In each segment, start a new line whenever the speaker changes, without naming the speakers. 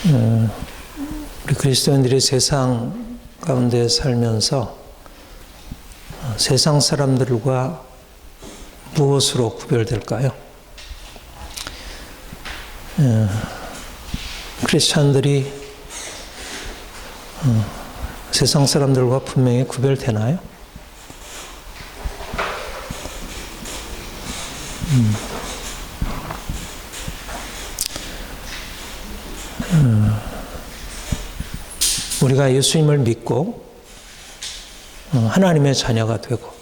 우리 그리스도인들이 세상 가운데 살면서 세상 사람들과 무엇으로 구별될까요? 크리스찬들이 세상 사람들과 분명히 구별되나요? 우리가 예수님을 믿고 하나님의 자녀가 되고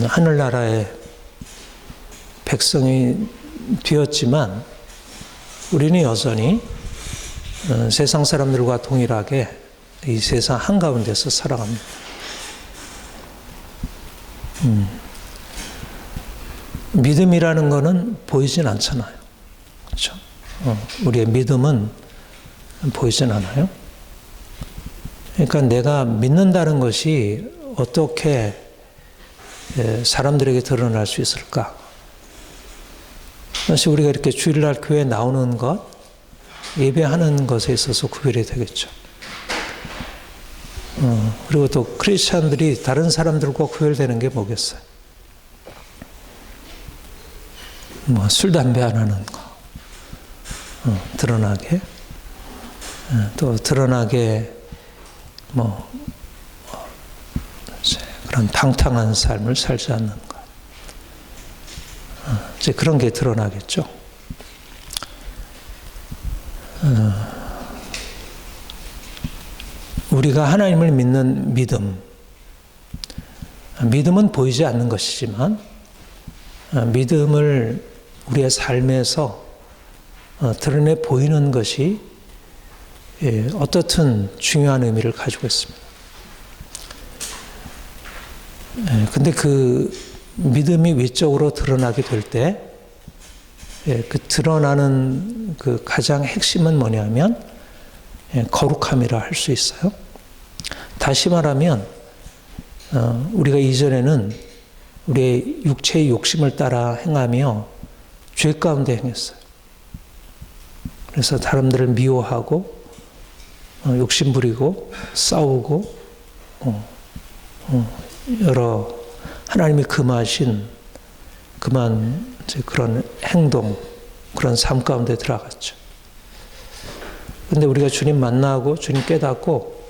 하늘나라의 백성이 되었지만 우리는 여전히 세상 사람들과 동일하게 이 세상 한가운데서 살아갑니다. 믿음이라는 것은 보이진 않잖아요. 그렇죠? 우리의 믿음은 보이진 않아요. 그러니까 내가 믿는다는 것이 어떻게 사람들에게 드러날 수 있을까? 그것이 우리가 이렇게 주일날 교회에 나오는 것, 예배하는 것에 있어서 구별이 되겠죠. 그리고 또 크리스찬들이 다른 사람들과 구별되는 게 뭐겠어요? 술, 담배 안 하는 거. 드러나게. 또 드러나게 그런 방탕한 삶을 살지 않는 것. 이제 그런 게 드러나겠죠. 우리가 하나님을 믿는 믿음은 보이지 않는 것이지만 믿음을 우리의 삶에서 드러내 보이는 것이 어떻든 중요한 의미를 가지고 있습니다. 근데 그 믿음이 외적으로 드러나게 될 때, 그 드러나는 그 가장 핵심은 뭐냐면, 거룩함이라 할 수 있어요. 다시 말하면, 우리가 이전에는 우리의 육체의 욕심을 따라 행하며 죄 가운데 행했어요. 그래서 사람들을 미워하고, 욕심 부리고, 싸우고, 여러 하나님이 금하신 그런 행동, 그런 삶 가운데 들어갔죠. 근데 우리가 주님 만나고 주님 깨닫고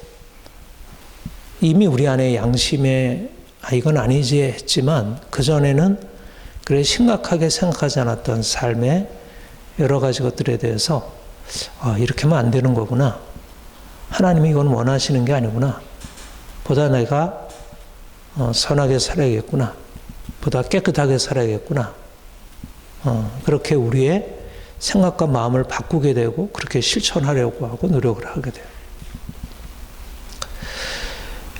이미 우리 안에 양심에 이건 아니지 했지만 그전에는 그래 심각하게 생각하지 않았던 삶의 여러 가지 것들에 대해서 이렇게 하면 안 되는 거구나. 하나님이 이건 원하시는 게 아니구나. 보다 내가 선하게 살아야겠구나. 보다 깨끗하게 살아야겠구나. 그렇게 우리의 생각과 마음을 바꾸게 되고 그렇게 실천하려고 하고 노력을 하게 돼요.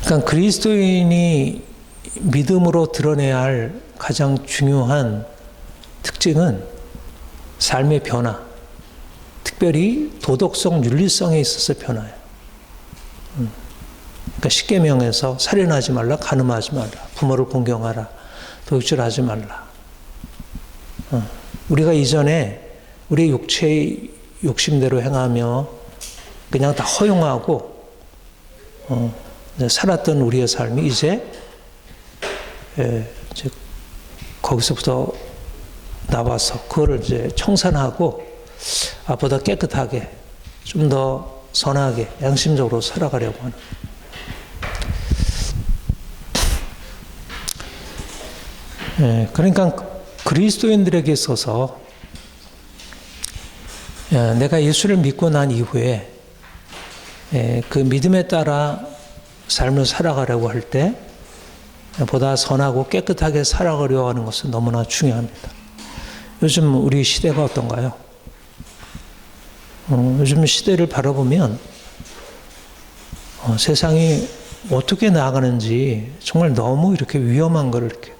그러니까 그리스도인이 믿음으로 드러내야 할 가장 중요한 특징은 삶의 변화, 특별히 도덕성, 윤리성에 있어서 변화예요. 그러니까 십계명에서 살인하지 말라, 간음하지 말라, 부모를 공경하라, 도둑질하지 말라. 우리가 이전에 우리 육체의 욕심대로 행하며 그냥 다 허용하고 살았던 우리의 삶이 이제 거기서부터 나와서 그거를 이제 청산하고 보다 깨끗하게 좀 더 선하게 양심적으로 살아가려고 하는. 그러니까 그리스도인들에게 있어서 내가 예수를 믿고 난 이후에 그 믿음에 따라 삶을 살아가려고 할 때 보다 선하고 깨끗하게 살아가려고 하는 것은 너무나 중요합니다. 요즘 우리 시대가 어떤가요? 요즘 시대를 바라보면 세상이 어떻게 나아가는지 정말 너무 이렇게 위험한 걸 이렇게 돼요.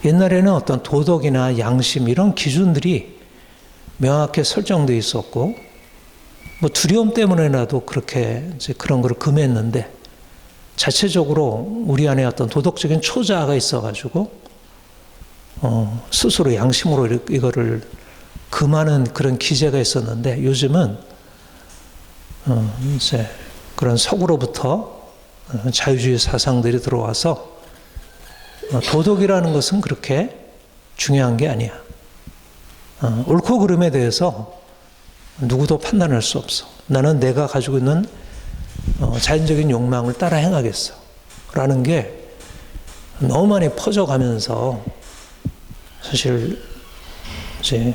옛날에는 어떤 도덕이나 양심 이런 기준들이 명확하게 설정되어 있었고 두려움 때문에라도 그렇게 이제 그런 걸 금했는데 자체적으로 우리 안에 어떤 도덕적인 초자가 있어가지고 스스로 양심으로 이거를 그 많은 그런 기제가 있었는데 요즘은 이제 그런 서구로부터 자유주의 사상들이 들어와서 도덕이라는 것은 그렇게 중요한 게 아니야. 옳고 그름에 대해서 누구도 판단할 수 없어. 나는 내가 가지고 있는 자연적인 욕망을 따라 행하겠어. 라는 게 너무 많이 퍼져가면서 사실 이제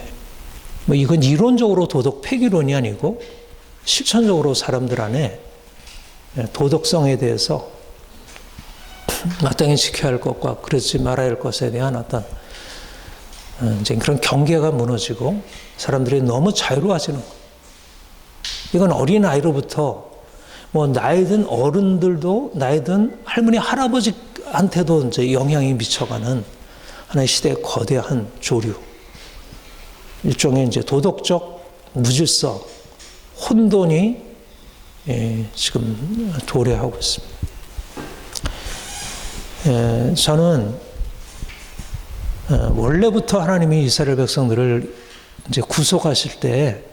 뭐 이건 이론적으로 도덕 폐기론이 아니고 실천적으로 사람들 안에 도덕성에 대해서 마땅히 지켜야 할 것과 그러지 말아야 할 것에 대한 어떤 이제 그런 경계가 무너지고 사람들이 너무 자유로워지는 거예요. 이건 어린아이로부터 뭐 나이든 어른들도 나이든 할머니 할아버지한테도 이제 영향이 미쳐가는 하나의 시대의 거대한 조류. 일종의 이제 도덕적 무질서, 혼돈이 지금 도래하고 있습니다. 저는 원래부터 하나님이 이스라엘 백성들을 이제 구속하실 때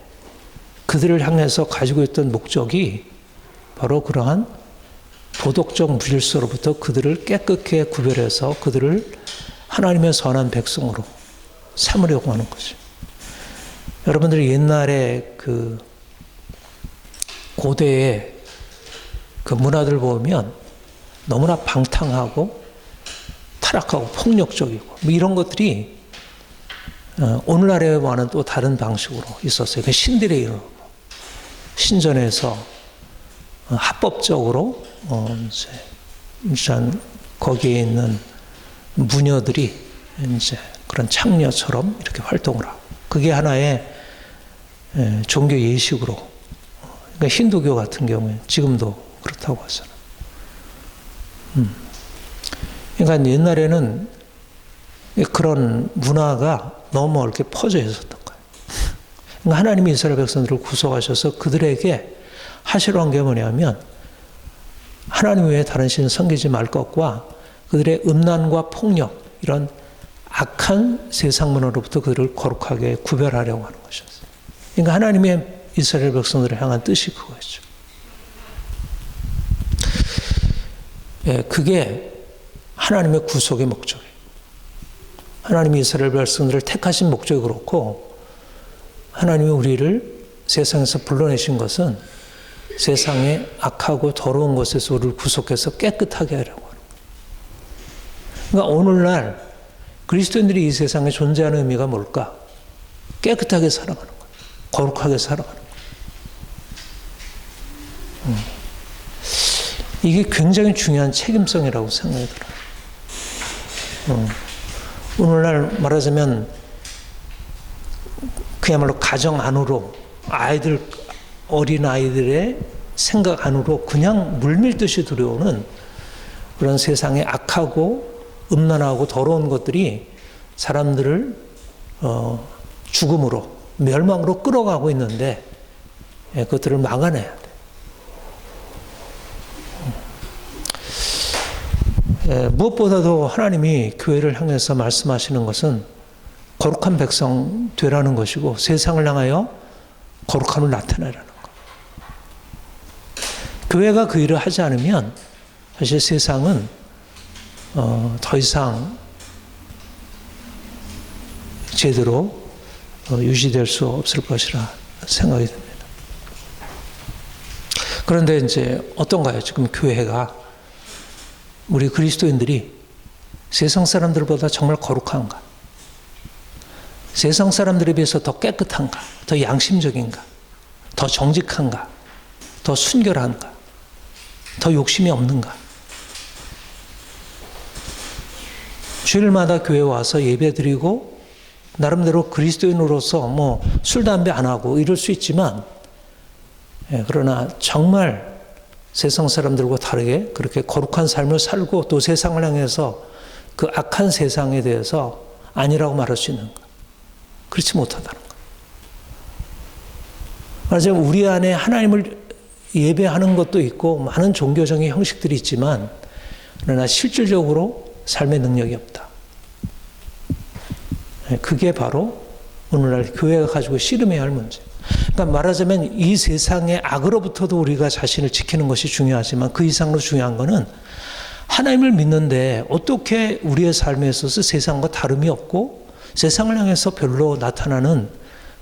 그들을 향해서 가지고 있던 목적이 바로 그러한 도덕적 무질서로부터 그들을 깨끗게 구별해서 그들을 하나님의 선한 백성으로 삼으려고 하는 거죠. 여러분들이 옛날에 그 고대의 그 문화들 보면 너무나 방탕하고 타락하고 폭력적이고 뭐 이런 것들이 오늘날에와는 또 다른 방식으로 있었어요. 그 신들의 이름, 신전에서 합법적으로 이제 거기에 있는 무녀들이 이제 그런 창녀처럼 이렇게 활동을 하고 그게 하나의 종교 예식으로 그러니까 힌두교 같은 경우에 지금도 그렇다고 하잖아요. 그러니까 옛날에는 그런 문화가 너무 이렇게 퍼져 있었던 거예요. 그러니까 하나님이 이스라엘 백성들을 구속하셔서 그들에게 하시려는 게 뭐냐면 하나님 외에 다른 신 섬기지 말 것과 그들의 음란과 폭력 이런 악한 세상 문화로부터 그들을 거룩하게 구별하려고 하는 것이었어요. 그러니까 하나님의 이스라엘 백성들을 향한 뜻이 그거였죠. 그게 하나님의 구속의 목적이에요. 하나님이 이스라엘 백성들을 택하신 목적이 그렇고 하나님이 우리를 세상에서 불러내신 것은 세상의 악하고 더러운 것에서 우리를 구속해서 깨끗하게 하려고 하는 거예요. 그러니까 오늘날 그리스도인들이 이 세상에 존재하는 의미가 뭘까? 깨끗하게 살아가는 거예요. 거룩하게 살아가는 거예요. 이게 굉장히 중요한 책임성이라고 생각이 들어요. 오늘날 말하자면 그야말로 가정 안으로 어린 아이들의 생각 안으로 그냥 물밀듯이 들어오는 그런 세상의 악하고 음란하고 더러운 것들이 사람들을 죽음으로 멸망으로 끌어가고 있는데 그것들을 막아내야 돼. 무엇보다도 하나님이 교회를 향해서 말씀하시는 것은 거룩한 백성 되라는 것이고 세상을 향하여 거룩함을 나타내라는 것. 교회가 그 일을 하지 않으면 사실 세상은 더 이상 제대로 유지될 수 없을 것이라 생각이 듭니다. 그런데 이제 어떤가요? 지금 교회가 우리 그리스도인들이 세상 사람들보다 정말 거룩한가? 세상 사람들에 비해서 더 깨끗한가? 더 양심적인가? 더 정직한가? 더 순결한가? 더 욕심이 없는가? 주일마다 교회 와서 예배 드리고 나름대로 그리스도인으로서 뭐 술, 담배 안 하고 이럴 수 있지만 그러나 정말 세상 사람들과 다르게 그렇게 거룩한 삶을 살고 또 세상을 향해서 그 악한 세상에 대해서 아니라고 말할 수 있는가? 그렇지 못하다는 것. 말하자면 우리 안에 하나님을 예배하는 것도 있고 많은 종교적인 형식들이 있지만 그러나 실질적으로 삶의 능력이 없다. 그게 바로 오늘날 교회가 가지고 씨름해야 할 문제. 그러니까 말하자면 이 세상의 악으로부터도 우리가 자신을 지키는 것이 중요하지만 그 이상으로 중요한 것은 하나님을 믿는데 어떻게 우리의 삶에 있어서 세상과 다름이 없고 세상을 향해서 별로 나타나는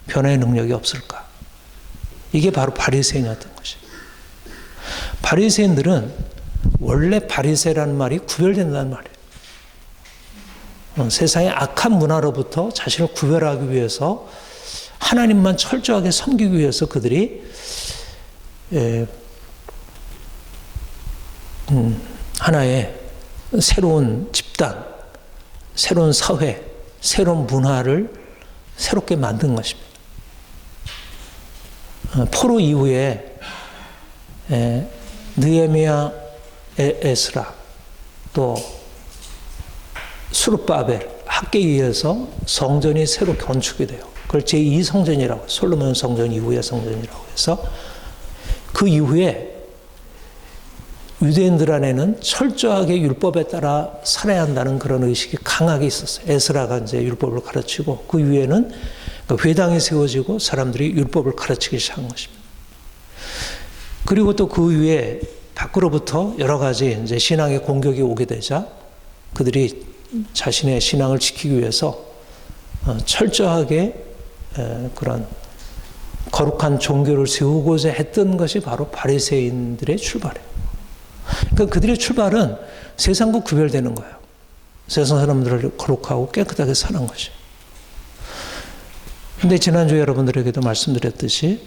변화의 능력이 없을까? 이게 바로 바리새인이었던 것이에요. 바리새인들은 원래 바리새라는 말이 구별된다는 말이에요. 세상의 악한 문화로부터 자신을 구별하기 위해서 하나님만 철저하게 섬기기 위해서 그들이 하나의 새로운 집단, 새로운 사회, 새로운 문화를 새롭게 만든 것입니다. 포로 이후에 느헤미야, 에스라, 또 수르바벨, 학계에 의해서 성전이 새로 건축이 돼요. 그걸 제2성전이라고, 솔로몬 성전 이후의 성전이라고 해서 그 이후에 유대인들 안에는 철저하게 율법에 따라 살아야 한다는 그런 의식이 강하게 있었어요. 에스라가 이제 율법을 가르치고 그 위에는 회당이 세워지고 사람들이 율법을 가르치기 시작한 것입니다. 그리고 또 그 위에 밖으로부터 여러 가지 이제 신앙의 공격이 오게 되자 그들이 자신의 신앙을 지키기 위해서 철저하게 그런 거룩한 종교를 세우고자 했던 것이 바로 바리새인들의 출발이에요. 그러니까 그들의 출발은 세상과 구별되는 거예요. 세상 사람들을 거룩하고 깨끗하게 사는 것이에요. 그런데 지난주에 여러분들에게도 말씀드렸듯이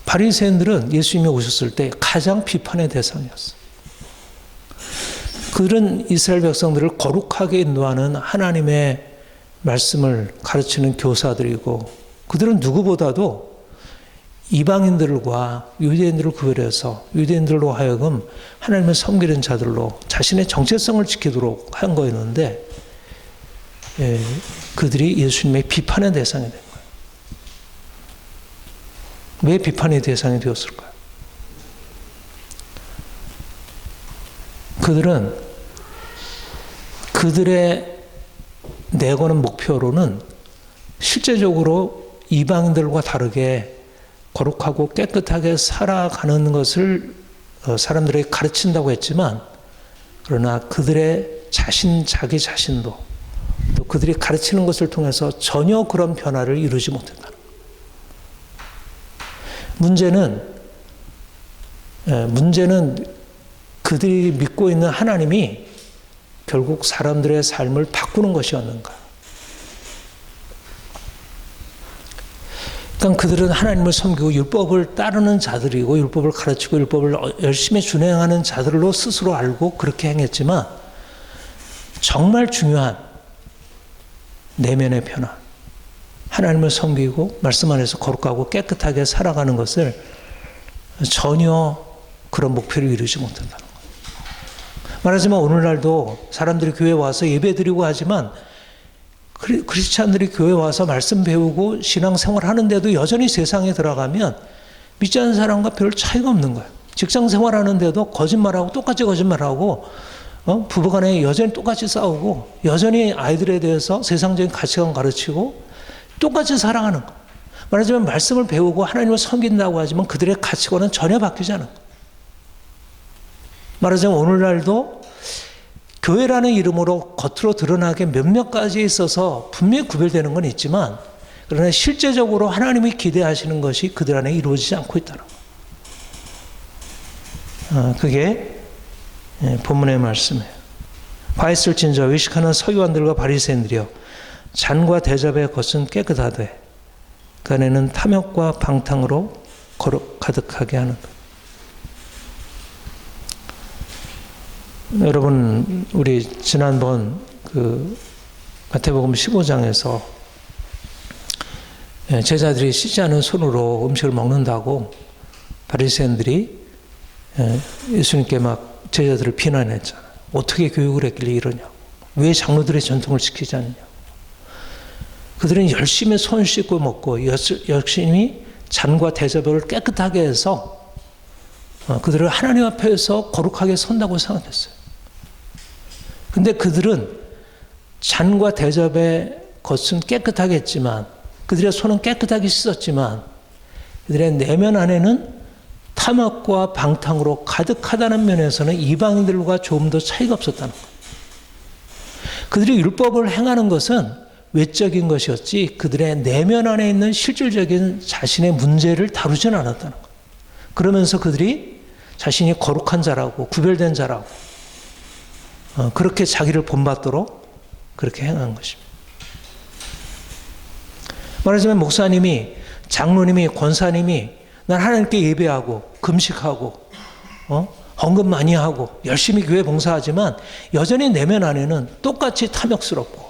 바리새인들은 예수님이 오셨을 때 가장 비판의 대상이었어요. 그들은 이스라엘 백성들을 거룩하게 인도하는 하나님의 말씀을 가르치는 교사들이고 그들은 누구보다도 이방인들과 유대인들을 구별해서 유대인들로 하여금 하나님을 섬기는 자들로 자신의 정체성을 지키도록 한 거였는데 그들이 예수님의 비판의 대상이 된 거예요. 왜 비판의 대상이 되었을까요? 그들은 그들의 내거는 목표로는 실제적으로 이방인들과 다르게 거룩하고 깨끗하게 살아가는 것을 사람들에게 가르친다고 했지만 그러나 그들의 자기 자신도 또 그들이 가르치는 것을 통해서 전혀 그런 변화를 이루지 못했다는 거예요. 문제는 그들이 믿고 있는 하나님이 결국 사람들의 삶을 바꾸는 것이었는가. 그러니까 그들은 하나님을 섬기고 율법을 따르는 자들이고 율법을 가르치고 율법을 열심히 준행하는 자들로 스스로 알고 그렇게 행했지만 정말 중요한 내면의 변화, 하나님을 섬기고 말씀 안에서 거룩하고 깨끗하게 살아가는 것을 전혀 그런 목표를 이루지 못한다는 거예요. 말하자면 오늘날도 사람들이 교회에 와서 예배드리고 하지만 크리스찬들이 교회에 와서 말씀 배우고 신앙생활 하는데도 여전히 세상에 들어가면 믿지 않는 사람과 별 차이가 없는 거예요. 직장생활 하는데도 거짓말하고 똑같이 거짓말하고 부부간에 여전히 똑같이 싸우고 여전히 아이들에 대해서 세상적인 가치관 가르치고 똑같이 살아가는 거예요. 말하자면 말씀을 배우고 하나님을 섬긴다고 하지만 그들의 가치관은 전혀 바뀌지 않아요. 말하자면 오늘날도 교회라는 이름으로 겉으로 드러나게 몇몇 가지에 있어서 분명히 구별되는 건 있지만 그러나 실제적으로 하나님이 기대하시는 것이 그들 안에 이루어지지 않고 있다는 거예요. 그게 본문의 말씀이에요. 바 있을진저 의식하는 서기관들과 바리새인들이여 잔과 대접의 것은 깨끗하되 그 안에는 탐욕과 방탕으로 가득하게 하는 것. 여러분 우리 지난번 마태복음 15장에서 제자들이 씻지 않은 손으로 음식을 먹는다고 바리새인들이 예수님께 막 제자들을 비난했잖아요. 어떻게 교육을 했길래 이러냐고. 왜 장로들의 전통을 지키지 않느냐고. 그들은 열심히 손 씻고 먹고 열심히 잔과 대접을 깨끗하게 해서 그들을 하나님 앞에서 거룩하게 선다고 생각했어요. 근데 그들은 잔과 대접의 것은 깨끗하게 했지만 그들의 손은 깨끗하게 씻었지만 그들의 내면 안에는 탐욕과 방탕으로 가득하다는 면에서는 이방인들과 조금 더 차이가 없었다는 것. 그들이 율법을 행하는 것은 외적인 것이었지 그들의 내면 안에 있는 실질적인 자신의 문제를 다루진 않았다는 것. 그러면서 그들이 자신이 거룩한 자라고 구별된 자라고 그렇게 자기를 본받도록 그렇게 행한 것입니다. 말하자면 목사님이, 장로님이, 권사님이 난 하나님께 예배하고 금식하고 헌금 많이 하고 열심히 교회 봉사하지만 여전히 내면 안에는 똑같이 탐욕스럽고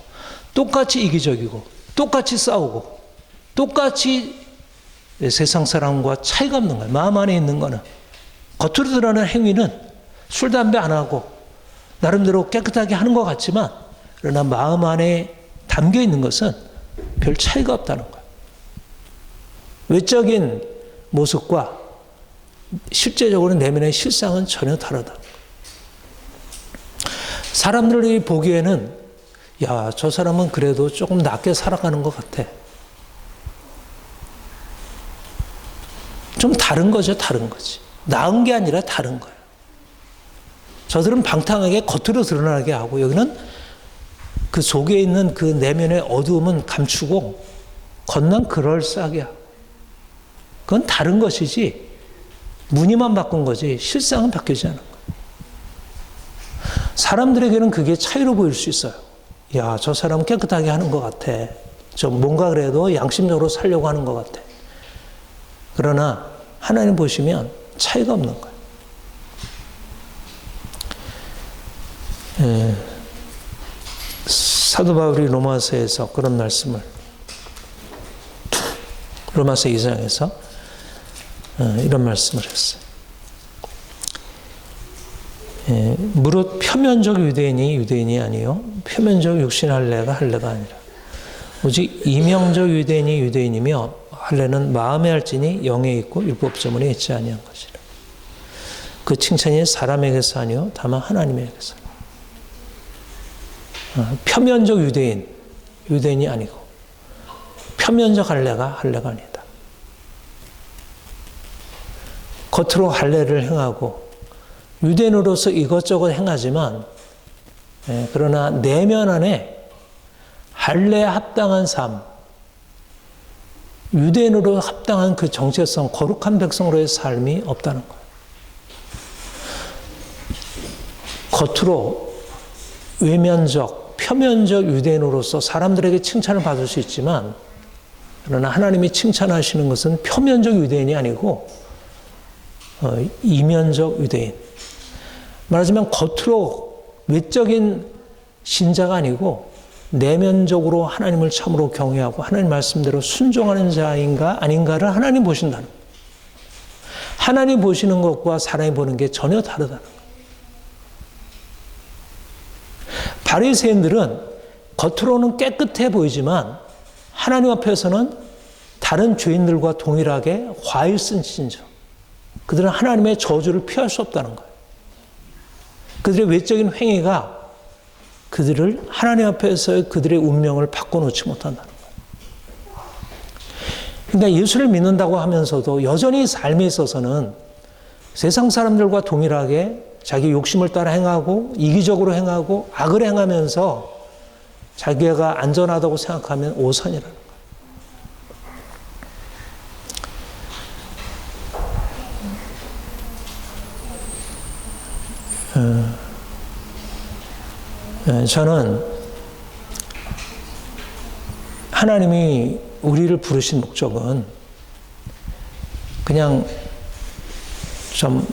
똑같이 이기적이고 똑같이 싸우고 똑같이 세상 사람과 차이가 없는 거예요. 마음 안에 있는 거는. 겉으로 드러나는 행위는 술, 담배 안 하고 나름대로 깨끗하게 하는 것 같지만 그러나 마음 안에 담겨 있는 것은 별 차이가 없다는 거예요. 외적인 모습과 실제적으로 내면의 실상은 전혀 다르다. 사람들이 보기에는 야, 저 사람은 그래도 조금 낫게 살아가는 것 같아. 좀 다른 거죠, 다른 거지. 나은 게 아니라 다른 거예요. 저들은 방탕하게 겉으로 드러나게 하고 여기는 그 속에 있는 그 내면의 어두움은 감추고 겉난 그럴싸하게 하고 그건 다른 것이지 무늬만 바꾼 거지 실상은 바뀌지 않은 거예요. 사람들에게는 그게 차이로 보일 수 있어요. 야, 저 사람은 깨끗하게 하는 것 같아. 좀 뭔가 그래도 양심적으로 살려고 하는 것 같아. 그러나 하나님 보시면 차이가 없는 거예요. 사도 바울이 로마서에서 그런 말씀을 로마서 2장에서 이런 말씀을 했어요. 무릇 표면적 유대인이 유대인이 아니요 표면적 육신 할례가 할례가 아니라 오직 이명적 유대인이 유대인이며 할례는 마음에 할지니 영에 있고 율법조문에 있지 아니한 것이라. 그 칭찬이 사람에게서 아니요 다만 하나님에게서. 표면적 유대인이 아니고 표면적 할례가 아니다. 겉으로 할례를 행하고 유대인으로서 이것저것 행하지만 그러나 내면 안에 할례에 합당한 삶, 유대인으로 합당한 그 정체성, 거룩한 백성으로의 삶이 없다는 거예요. 겉으로 외면적, 표면적 유대인으로서 사람들에게 칭찬을 받을 수 있지만 그러나 하나님이 칭찬하시는 것은 표면적 유대인이 아니고 이면적 유대인. 말하자면 겉으로 외적인 신자가 아니고 내면적으로 하나님을 참으로 경외하고 하나님 말씀대로 순종하는 자인가 아닌가를 하나님 보신다는 거예요. 하나님 보시는 것과 사람이 보는 게 전혀 다르다는 거예요. 바리새인들은 겉으로는 깨끗해 보이지만 하나님 앞에서는 다른 죄인들과 동일하게 화일 쓴 신자. 그들은 하나님의 저주를 피할 수 없다는 거예요. 그들의 외적인 행위가 그들을 하나님 앞에서의 그들의 운명을 바꿔놓지 못한다는 거예요. 그러니까 예수를 믿는다고 하면서도 여전히 삶에 있어서는 세상 사람들과 동일하게 자기 욕심을 따라 행하고 이기적으로 행하고 악을 행하면서 자기가 안전하다고 생각하면 오산이라는 거예요. 저는 하나님이 우리를 부르신 목적은 그냥 좀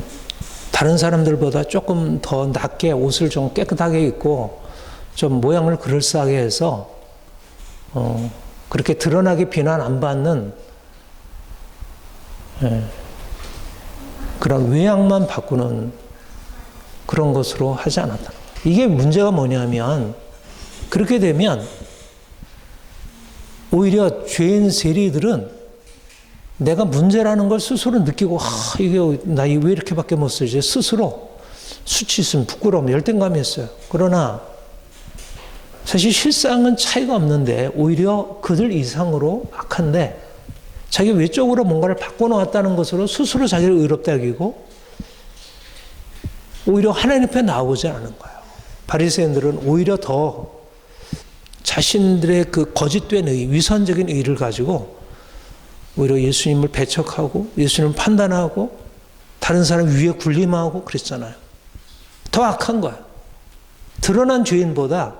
다른 사람들보다 조금 더 낫게 옷을 좀 깨끗하게 입고 좀 모양을 그럴싸하게 해서 그렇게 드러나게 비난 안 받는 그런 외양만 바꾸는 그런 것으로 하지 않았다. 이게 문제가 뭐냐면 그렇게 되면 오히려 죄인 세리들은 내가 문제라는 걸 스스로 느끼고 이게 나 왜 이렇게밖에 못 쓰지 스스로 수치심, 부끄러움, 열등감이 있어요. 그러나 사실 실상은 차이가 없는데 오히려 그들 이상으로 악한데 자기 외적으로 뭔가를 바꿔놓았다는 것으로 스스로 자기를 의롭다 여기고 오히려 하나님 앞에 나오지 않은 거예요. 바리새인들은 오히려 더 자신들의 그 거짓된 의, 위선적인 의를 가지고 오히려 예수님을 배척하고 예수님을 판단하고 다른 사람 위에 군림하고 그랬잖아요. 더 악한 거예요. 드러난 죄인보다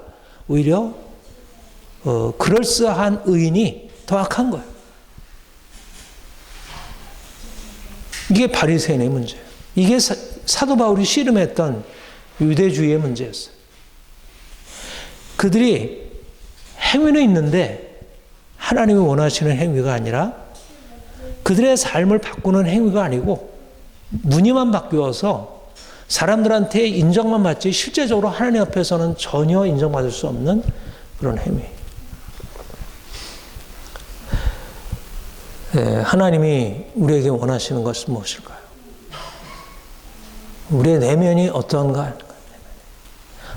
오히려 그럴싸한 의인이 더 악한 거예요. 이게 바리새인의 문제예요. 이게 사도 바울이 씨름했던 유대주의의 문제였어요. 그들이 행위는 있는데 하나님이 원하시는 행위가 아니라 그들의 삶을 바꾸는 행위가 아니고 무늬만 바뀌어서 사람들한테 인정만 받지 실제적으로 하나님 앞에서는 전혀 인정받을 수 없는 그런 행위. 하나님이 우리에게 원하시는 것은 무엇일까요? 우리의 내면이 어떠한가?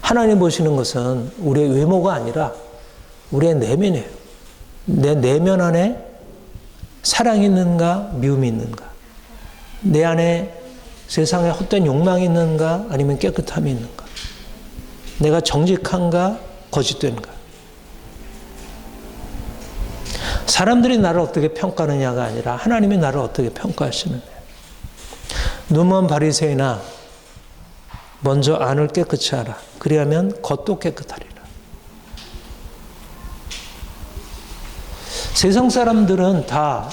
하나님 보시는 것은 우리의 외모가 아니라 우리의 내면이에요. 내 내면 안에 사랑이 있는가, 미움이 있는가? 내 안에 세상에 헛된 욕망이 있는가, 아니면 깨끗함이 있는가? 내가 정직한가, 거짓된가? 사람들이 나를 어떻게 평가하느냐가 아니라 하나님이 나를 어떻게 평가하시느냐. 눈먼 바리새인아, 먼저 안을 깨끗이 하라. 그리하면 겉도 깨끗하리라. 세상 사람들은 다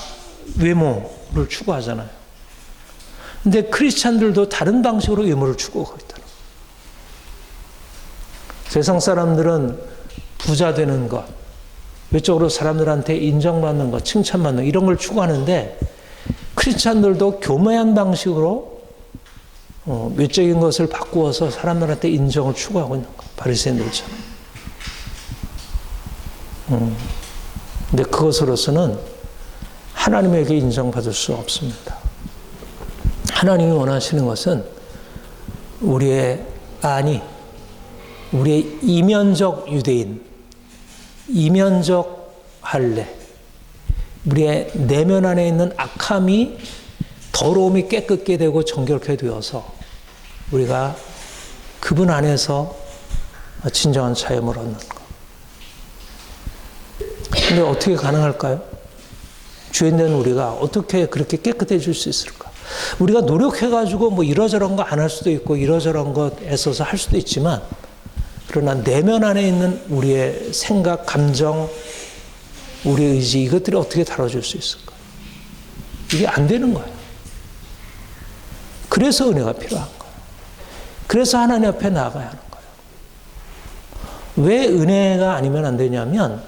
외모를 추구하잖아요. 근데 크리스찬들도 다른 방식으로 외모를 추구하고 있다. 세상 사람들은 부자 되는 것, 외적으로 사람들한테 인정받는 것, 칭찬받는 것, 이런 걸 추구하는데 크리스찬들도 교묘한 방식으로 외적인 것을 바꾸어서 사람들한테 인정을 추구하고 있는 것. 바리새인들처럼. 근데 그것으로서는 하나님에게 인정받을 수 없습니다. 하나님이 원하시는 것은 우리의 안이, 우리의 이면적 유대인, 이면적 할례, 우리의 내면 안에 있는 악함이 더러움이 깨끗게 되고 정결케 되어서 우리가 그분 안에서 진정한 자유를 얻는 것. 근데 어떻게 가능할까요? 죄인된 우리가 어떻게 그렇게 깨끗해질 수 있을까? 우리가 노력해가지고 뭐 이러저런 거 안 할 수도 있고 이러저런 것 애써서 할 수도 있지만 그러나 내면 안에 있는 우리의 생각, 감정, 우리의 의지 이것들이 어떻게 다뤄줄 수 있을까? 이게 안 되는 거예요. 그래서 은혜가 필요한 거예요. 그래서 하나님 앞에 나아가야 하는 거예요. 왜 은혜가 아니면 안 되냐면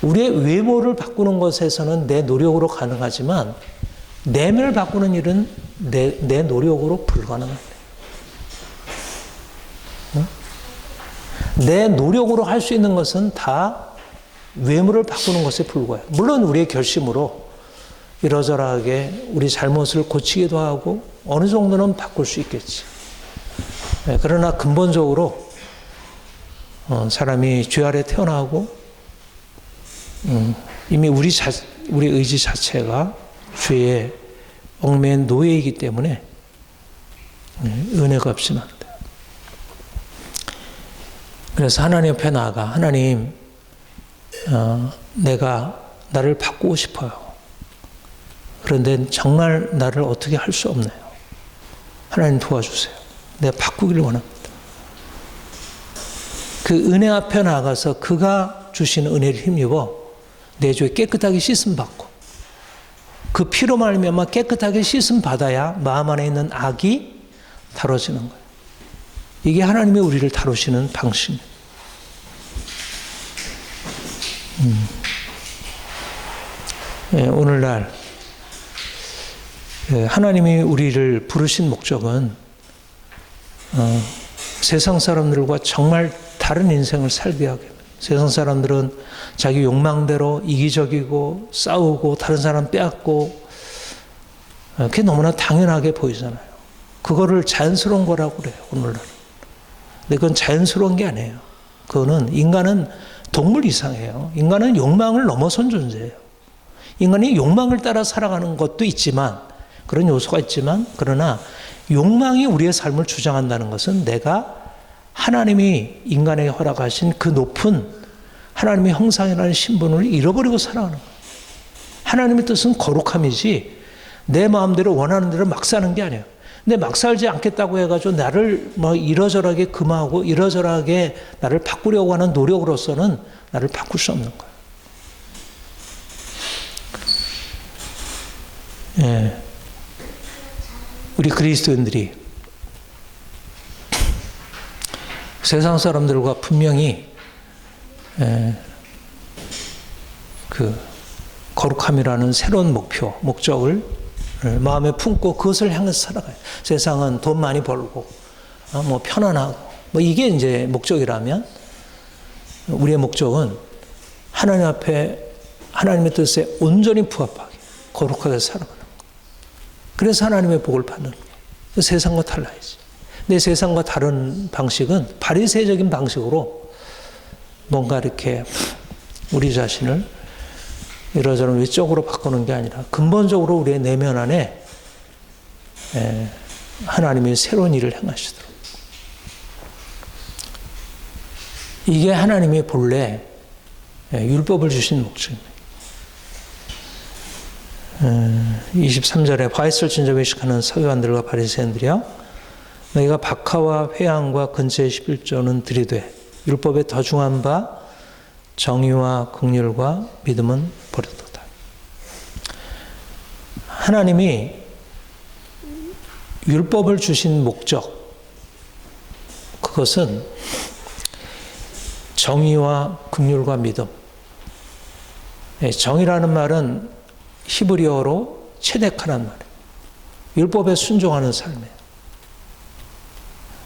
우리의 외모를 바꾸는 것에서는 내 노력으로 가능하지만 내면을 바꾸는 일은 내 노력으로 불가능합니다. 내 노력으로 할 수 있는 것은 다 외모를 바꾸는 것에 불과해요. 물론 우리의 결심으로 이러저러하게 우리 잘못을 고치기도 하고 어느 정도는 바꿀 수 있겠지. 그러나 근본적으로 사람이 죄 아래 태어나고 이미 우리 의지 자체가 죄의 얽매인 노예이기 때문에 은혜가 없이는 안 돼요. 그래서 하나님 앞에 나아가 하나님 내가 나를 바꾸고 싶어요. 그런데 정말 나를 어떻게 할 수 없네요. 하나님 도와주세요. 내가 바꾸기를 원합니다. 그 은혜 앞에 나아가서 그가 주시는 은혜를 힘입어 내 죄 깨끗하게 씻음 받고 그 피로 말미암아 깨끗하게 씻음 받아야 마음 안에 있는 악이 다뤄지는 거예요. 이게 하나님이 우리를 다루시는 방식입니다. 오늘날 하나님이 우리를 부르신 목적은 세상 사람들과 정말 다른 인생을 살게 하게 합니다. 세상 사람들은 자기 욕망대로 이기적이고 싸우고 다른 사람 빼앗고 그게 너무나 당연하게 보이잖아요. 그거를 자연스러운 거라고 그래요. 오늘날. 근데 그건 자연스러운 게 아니에요. 그거는 인간은 동물 이상해요. 인간은 욕망을 넘어선 존재예요. 인간이 욕망을 따라 살아가는 것도 있지만, 그런 요소가 있지만, 그러나 욕망이 우리의 삶을 주장한다는 것은 내가 하나님이 인간에게 허락하신 그 높은 하나님의 형상이라는 신분을 잃어버리고 살아가는 거예요. 하나님의 뜻은 거룩함이지 내 마음대로 원하는 대로 막 사는 게 아니에요. 근데 막 살지 않겠다고 해가지고 나를 뭐 이러저러하게 금하고 이러저러하게 나를 바꾸려고 하는 노력으로서는 나를 바꿀 수 없는 거예요. 예. 우리 그리스도인들이 세상 사람들과 분명히 그 거룩함이라는 새로운 목적을 마음에 품고 그것을 향해서 살아가요. 세상은 돈 많이 벌고, 뭐 편안하고, 뭐 이게 이제 목적이라면 우리의 목적은 하나님 앞에 하나님의 뜻에 온전히 부합하게 거룩하게 살아가는 거. 그래서 하나님의 복을 받는 거. 세상과 달라야지. 근데 세상과 다른 방식은 바리새적인 방식으로 뭔가 이렇게 우리 자신을 이러저런 외적으로 바꾸는 게 아니라 근본적으로 우리의 내면 안에 하나님의 새로운 일을 행하시도록. 이게 하나님의 본래 율법을 주신 목적입니다. 23절에 과했을 진저 외식하는 서기관들과 바리새인들이여 너희가 박하와 회향과 근처의 11조는 들이되 율법에 더 중한 바 정의와 긍휼과 믿음은 버렸도다. 하나님이 율법을 주신 목적, 그것은 정의와 긍휼과 믿음. 정의라는 말은 히브리어로 체데카란 말이에요. 율법에 순종하는 삶이에요.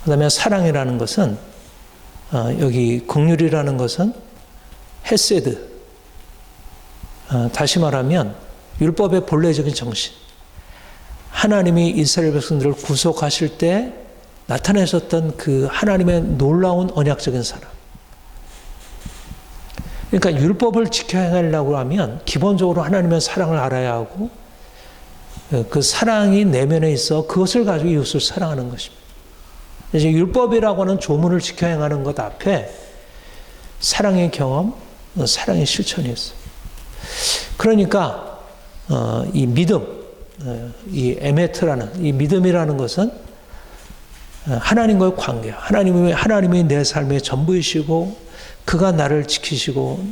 그 다음에 사랑이라는 것은 여기 긍휼이라는 것은 헤세드. 다시 말하면 율법의 본래적인 정신. 하나님이 이스라엘 백성들을 구속하실 때 나타내셨던 그 하나님의 놀라운 언약적인 사랑. 그러니까 율법을 지켜 행하려고 하면 기본적으로 하나님의 사랑을 알아야 하고 그 사랑이 내면에 있어 그것을 가지고 이웃을 사랑하는 것입니다. 이제 율법이라고 하는 조문을 지켜 행하는 것 앞에 사랑의 경험, 사랑의 실천이 있어요. 그러니까 이 믿음, 이 에메트라는 이 믿음이라는 것은 하나님과의 관계야. 하나님이 내 삶의 전부이시고 그가 나를 지키시고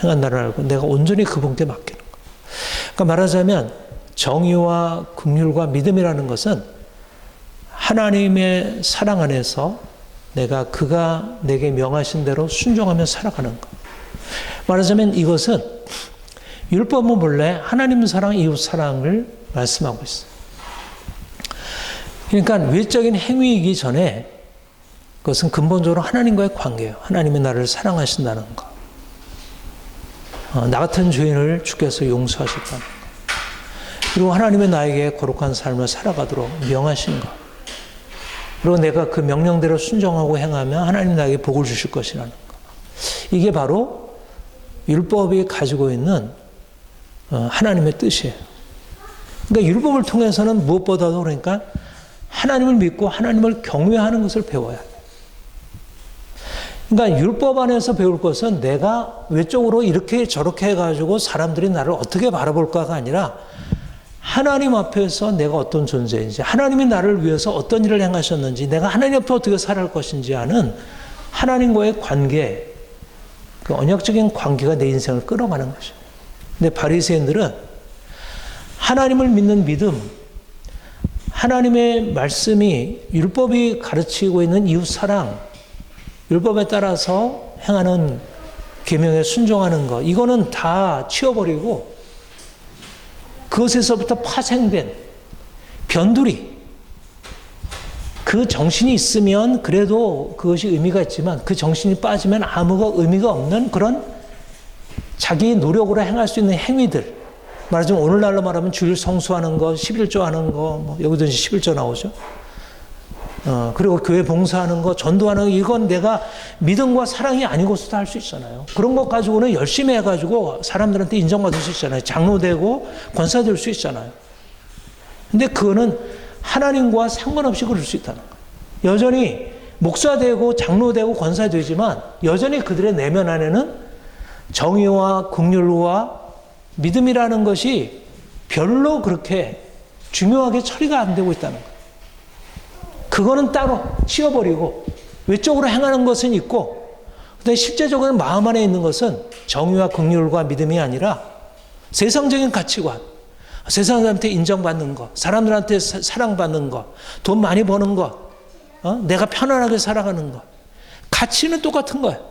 행한다를 알고 내가 온전히 그분께 맡기는 거예요. 그러니까 말하자면 정의와 긍휼과 믿음이라는 것은 하나님의 사랑 안에서 내가 그가 내게 명하신 대로 순종하며 살아가는 것. 말하자면 이것은 율법은 본래 하나님 사랑, 이웃 사랑을 말씀하고 있어요. 그러니까 외적인 행위이기 전에 그것은 근본적으로 하나님과의 관계예요. 하나님이 나를 사랑하신다는 것. 나 같은 죄인을 주께서 용서하셨다는 것. 그리고 하나님이 나에게 거룩한 삶을 살아가도록 명하신 것. 그리고 내가 그 명령대로 순종하고 행하면 하나님 나에게 복을 주실 것이라는 것. 이게 바로 율법이 가지고 있는 하나님의 뜻이에요. 그러니까 율법을 통해서는 무엇보다도 그러니까 하나님을 믿고 하나님을 경외하는 것을 배워야 돼요. 그러니까 율법 안에서 배울 것은 내가 외적으로 이렇게 저렇게 해가지고 사람들이 나를 어떻게 바라볼까가 아니라 하나님 앞에서 내가 어떤 존재인지, 하나님이 나를 위해서 어떤 일을 행하셨는지, 내가 하나님 앞에 어떻게 살아갈 것인지 하는 하나님과의 관계, 그 언약적인 관계가 내 인생을 끌어가는 것이에요. 근데 바리새인들은 하나님을 믿는 믿음, 하나님의 말씀이 율법이 가르치고 있는 이웃 사랑, 율법에 따라서 행하는 계명에 순종하는 것, 이거는 다 치워버리고 그것에서부터 파생된 변두리, 그 정신이 있으면 그래도 그것이 의미가 있지만 그 정신이 빠지면 아무 의미가 없는 그런 자기 노력으로 행할 수 있는 행위들, 말하자면 오늘날로 말하면 주일 성수하는 거, 11조 하는 거, 뭐 여기도 이제 11조 나오죠. 그리고 교회 봉사하는 거, 전도하는 거, 이건 내가 믿음과 사랑이 아니고서도 할 수 있잖아요. 그런 것 가지고는 열심히 해가지고 사람들한테 인정받을 수 있잖아요. 장로되고 권사될 수 있잖아요. 근데 그거는 하나님과 상관없이 그럴 수 있다는 거예요. 여전히 목사되고 장로되고 권사되지만 여전히 그들의 내면 안에는 정의와 긍휼과 믿음이라는 것이 별로 그렇게 중요하게 처리가 안 되고 있다는 거예요. 그거는 따로 치워버리고 외적으로 행하는 것은 있고, 근데 실제적으로 마음 안에 있는 것은 정의와 긍휼과 믿음이 아니라 세상적인 가치관, 세상한테 인정받는 것, 사람들한테 사랑받는 것, 돈 많이 버는 것, 내가 편안하게 살아가는 것. 가치는 똑같은 거예요.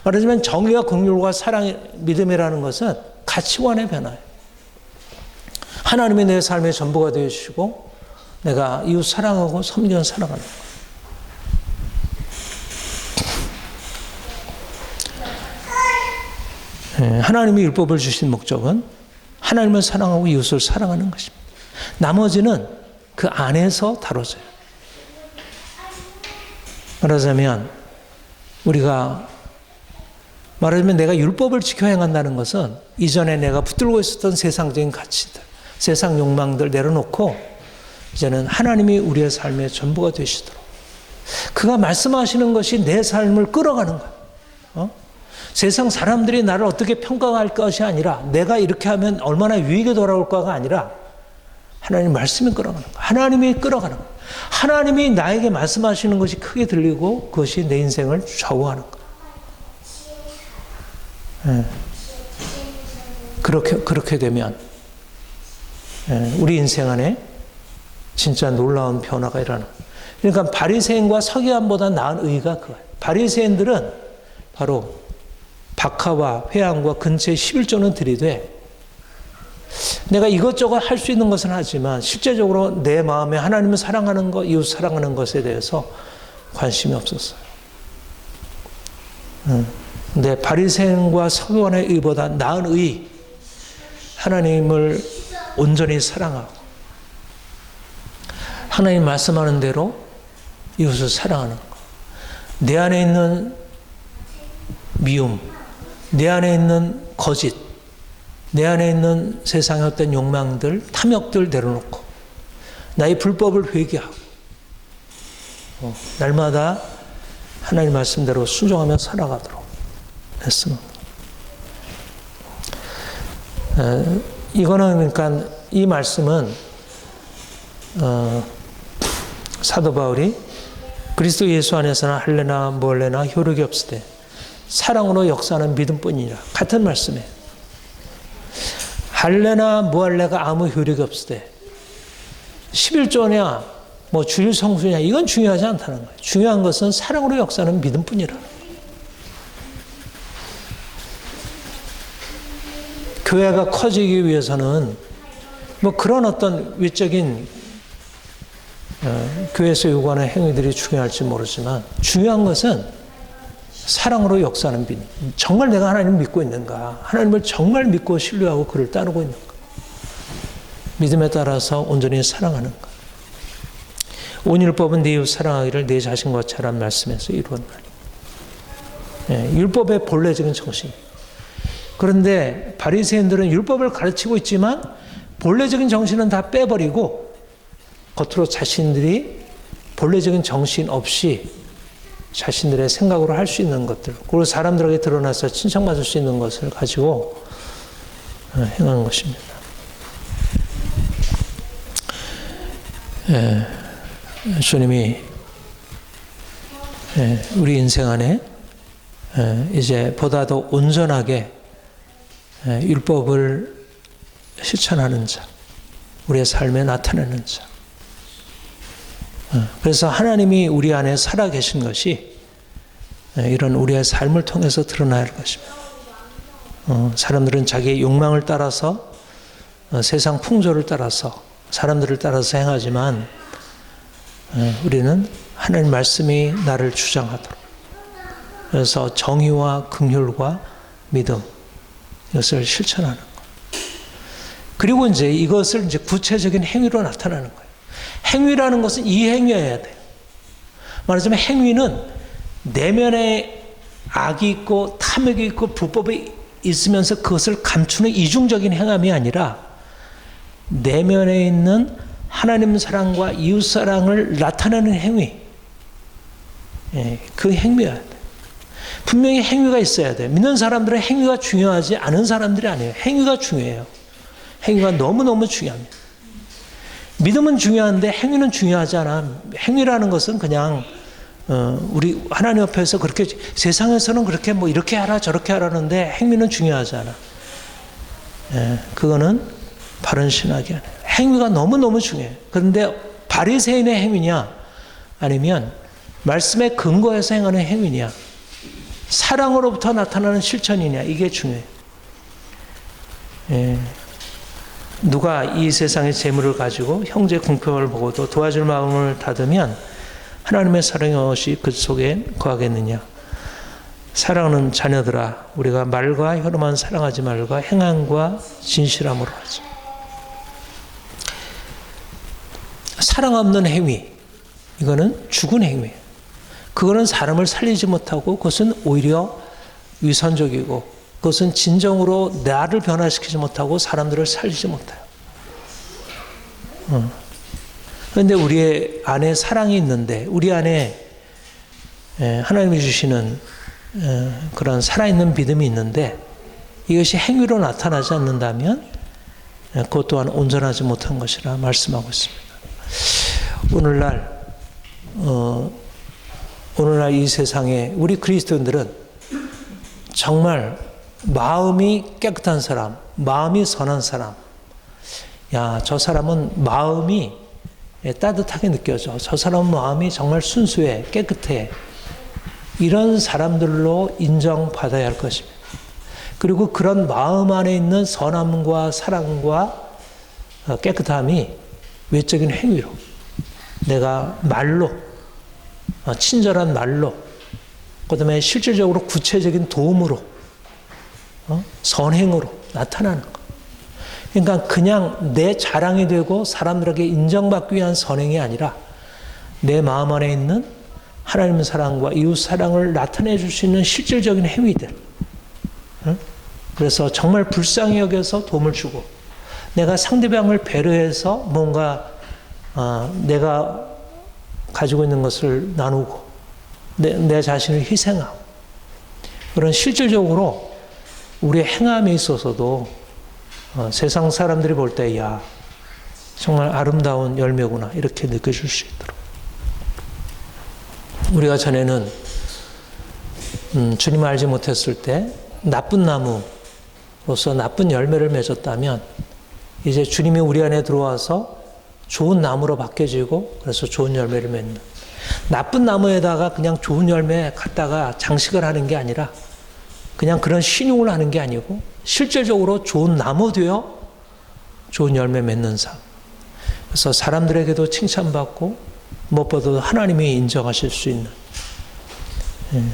말하자면 정의와 긍휼과 사랑, 믿음이라는 것은 가치관의 변화예요. 하나님이 내 삶의 전부가 되어주시고 내가 이웃 사랑하고 섬기는 사랑하는 거예요. 하나님이 율법을 주신 목적은 하나님을 사랑하고 이웃을 사랑하는 것입니다. 나머지는 그 안에서 다뤄져요. 말하자면 우리가 말하자면 내가 율법을 지켜 행한다는 것은 이전에 내가 붙들고 있었던 세상적인 가치들, 세상 욕망들 내려놓고 이제는 하나님이 우리의 삶의 전부가 되시도록 그가 말씀하시는 것이 내 삶을 끌어가는 거예요. 세상 사람들이 나를 어떻게 평가할 것이 아니라 내가 이렇게 하면 얼마나 유익에 돌아올까가 아니라 하나님 말씀이 끌어가는 거예요. 하나님이 끌어가는 거예요. 하나님이 나에게 말씀하시는 것이 크게 들리고 그것이 내 인생을 좌우하는 거예요. 그렇게 되면 우리 인생 안에 진짜 놀라운 변화가 일어나는 거예요. 그러니까 바리새인과 서기관보다 나은 의가 그거예요. 바리새인들은 바로 박하와 회향과 근처에 11조는 들이되 내가 이것저것 할 수 있는 것은 하지만 실제적으로 내 마음에 하나님을 사랑하는 것, 이웃 사랑하는 것에 대해서 관심이 없었어요. 근데 바리새인과 서기관의 의보다 나은 의, 하나님을 온전히 사랑하고 하나님 말씀하는 대로 이웃을 사랑하는 것. 내 안에 있는 미움, 내 안에 있는 거짓, 내 안에 있는 세상의 어떤 욕망들, 탐욕들 내려놓고 나의 불법을 회개하고 날마다 하나님 말씀대로 순종하며 살아가도록 했습니다. 이거는 그러니까 이 말씀은 사도 바울이 그리스도 예수 안에서는 할례나 멀례나 효력이 없으되 사랑으로 역사하는 믿음뿐이니라 같은 말씀이에요. 할례나 무할례가 아무 효력이 없으되 11조냐 뭐 주일 성수냐 이건 중요하지 않다는 거예요. 중요한 것은 사랑으로 역사하는 믿음뿐이라. 교회가 커지기 위해서는 뭐 그런 어떤 외적인 교회에서 요구하는 행위들이 중요할지 모르지만 중요한 것은 사랑으로 역사하는 믿음. 정말 내가 하나님을 믿고 있는가? 하나님을 정말 믿고 신뢰하고 그를 따르고 있는가? 믿음에 따라서 온전히 사랑하는가? 온율법은 네 이웃 사랑하기를 내 자신과 같이라는 말씀에서 이루었나니. 율법의 본래적인 정신. 그런데 바리새인들은 율법을 가르치고 있지만 본래적인 정신은 다 빼버리고 겉으로 자신들이 본래적인 정신 없이 자신들의 생각으로 할 수 있는 것들, 그리고 사람들에게 드러나서 칭찬받을 수 있는 것을 가지고 행하는 것입니다. 주님이 우리 인생 안에 이제 보다 더 온전하게 율법을 실천하는 자, 우리의 삶에 나타내는 자. 그래서 하나님이 우리 안에 살아계신 것이 이런 우리의 삶을 통해서 드러나야 할 것입니다. 사람들은 자기의 욕망을 따라서 세상 풍조를 따라서 사람들을 따라서 행하지만 우리는 하나님 말씀이 나를 주장하도록 그래서 정의와 긍휼과 믿음 이것을 실천하는 것. 그리고 이제 이것을 이제 구체적인 행위로 나타나는 거예요. 행위라는 것은 이 행위여야 돼요. 말하자면 행위는 내면에 악이 있고 탐욕이 있고 불법이 있으면서 그것을 감추는 이중적인 행함이 아니라 내면에 있는 하나님 사랑과 이웃 사랑을 나타내는 행위. 그 행위여야 돼. 분명히 행위가 있어야 돼. 믿는 사람들은 행위가 중요하지 않은 사람들이 아니에요. 행위가 중요해요. 행위가 너무너무 중요합니다. 믿음은 중요한데 행위는 중요하지 않아. 행위라는 것은 그냥 우리 하나님 앞에서 그렇게 세상에서는 그렇게 뭐 이렇게 하라 저렇게 하라는데 행위는 중요하지 않아. 그거는 바른 신학이 아니에요. 행위가 너무너무 중요해요. 그런데 바리새인의 행위냐 아니면 말씀에 근거해서 행하는 행위냐 사랑으로부터 나타나는 실천이냐 이게 중요해요. 누가 이 세상의 재물을 가지고 형제 궁핍을 보고도 도와줄 마음을 닫으면 하나님의 사랑이 무엇이 그 속에 거하겠느냐. 사랑하는 자녀들아 우리가 말과 혀로만 사랑하지 말고 행함과 진실함으로 하지. 사랑 없는 행위 이거는 죽은 행위예요. 그거는 사람을 살리지 못하고 그것은 오히려 위선적이고 그것은 진정으로 나를 변화시키지 못하고 사람들을 살리지 못해요. 그런데 우리 안에 사랑이 있는데 우리 안에 하나님이 주시는 그런 살아있는 믿음이 있는데 이것이 행위로 나타나지 않는다면 그것 또한 온전하지 못한 것이라 말씀하고 있습니다. 오늘날 이 세상에 우리 그리스도인들은 정말 마음이 깨끗한 사람, 마음이 선한 사람, 야, 저 사람은 마음이 따뜻하게 느껴져. 저 사람은 마음이 정말 순수해, 깨끗해. 이런 사람들로 인정받아야 할 것입니다. 그리고 그런 마음 안에 있는 선함과 사랑과 깨끗함이 외적인 행위로, 내가 말로, 친절한 말로, 그 다음에 실질적으로 구체적인 도움으로, 선행으로 나타나는 것. 그러니까 그냥 내 자랑이 되고 사람들에게 인정받기 위한 선행이 아니라 내 마음 안에 있는 하나님 사랑과 이웃 사랑을 나타내 줄 수 있는 실질적인 행위들. 그래서 정말 불쌍히 여겨서 도움을 주고 내가 상대방을 배려해서 뭔가 내가 가지고 있는 것을 나누고 내 자신을 희생하고 그런 실질적으로 우리의 행함에 있어서도 세상 사람들이 볼 때 야 정말 아름다운 열매구나 이렇게 느껴질 수 있도록 우리가 전에는 주님을 알지 못했을 때 나쁜 나무로서 나쁜 열매를 맺었다면 이제 주님이 우리 안에 들어와서 좋은 나무로 바뀌어지고 그래서 좋은 열매를 맺는 나쁜 나무에다가 그냥 좋은 열매 갖다가 장식을 하는 게 아니라 그냥 그런 신용을 하는 게 아니고 실질적으로 좋은 나무 되어 좋은 열매 맺는 삶. 그래서 사람들에게도 칭찬받고 무엇보다도 하나님이 인정하실 수 있는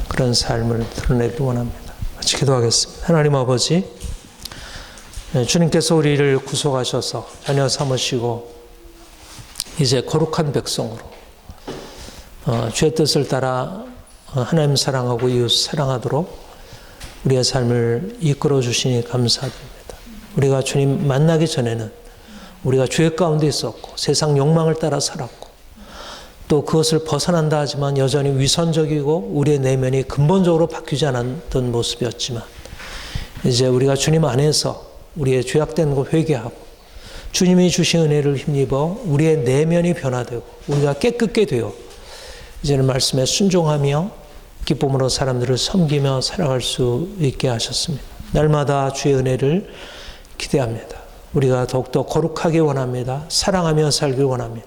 그런 삶을 드러내길 원합니다. 같이 기도하겠습니다. 하나님 아버지, 주님께서 우리를 구속하셔서 자녀 삼으시고 이제 거룩한 백성으로 주의 뜻을 따라 하나님 사랑하고 이웃 사랑하도록 우리의 삶을 이끌어 주시니 감사드립니다. 우리가 주님 만나기 전에는 우리가 죄 가운데 있었고 세상 욕망을 따라 살았고 또 그것을 벗어난다 하지만 여전히 위선적이고 우리의 내면이 근본적으로 바뀌지 않았던 모습이었지만 이제 우리가 주님 안에서 우리의 죄악된 것 회개하고 주님이 주신 은혜를 힘입어 우리의 내면이 변화되고 우리가 깨끗게 되어 이제는 말씀에 순종하며 기쁨으로 사람들을 섬기며 살아갈 수 있게 하셨습니다. 날마다 주의 은혜를 기대합니다. 우리가 더욱더 거룩하게 원합니다. 사랑하며 살길 원합니다.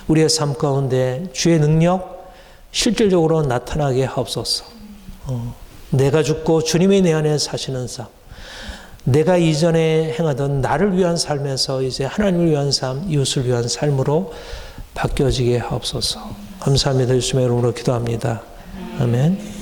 우리의 삶 가운데 주의 능력 실질적으로 나타나게 하옵소서. 내가 죽고 주님이 내 안에 사시는 삶, 내가 이전에 행하던 나를 위한 삶에서 이제 하나님을 위한 삶, 이웃을 위한 삶으로 바뀌어지게 하옵소서. 감사합니다. 예수님의 이름으로 기도합니다. 아멘.